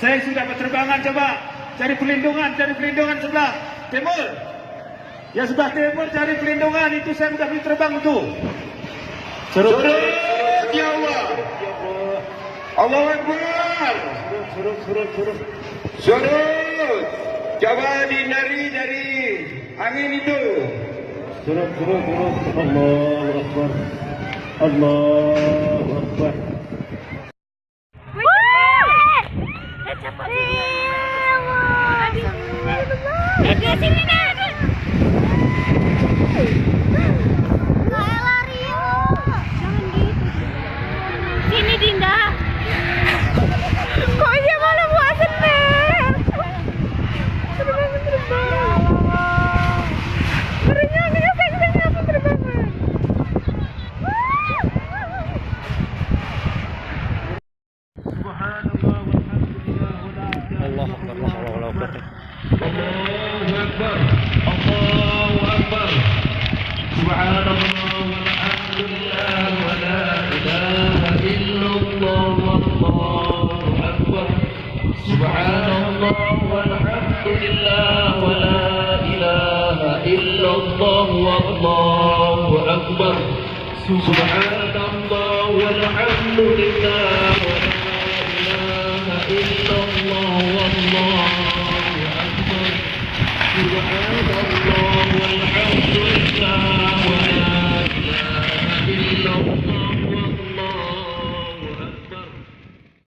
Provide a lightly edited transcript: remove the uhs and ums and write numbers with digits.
Saya sudah berterbangan, coba cari perlindungan sebelah timur. Ya sebelah timur cari perlindungan, itu saya sudah terbang itu. Surut ya Allah. Allahu Akbar. Surut. Coba dihindari dari angin itu. Surut. Allahu Akbar. Allahu Akbar. Sini Nek. Kayak lari ya. Jangan gitu. Sini Dinda. Kok dia malah buat seneng? Terbang. Ngerinya nih efeknya apa terbangan. Subhanallah walhamdulillah wala Allah Akbar, Allah Akbar. Allahu Akbar, Allahu Akbar. Subhanallah walhamdulillah wala ilaha illallah wallahu akbar. Subhanallah walhamdulillah wala ilaha illallah wallahu akbar. Subhanallah walhamdulillah wala ilaha illallah wallahu akbar. Subhanallah walhamdulillah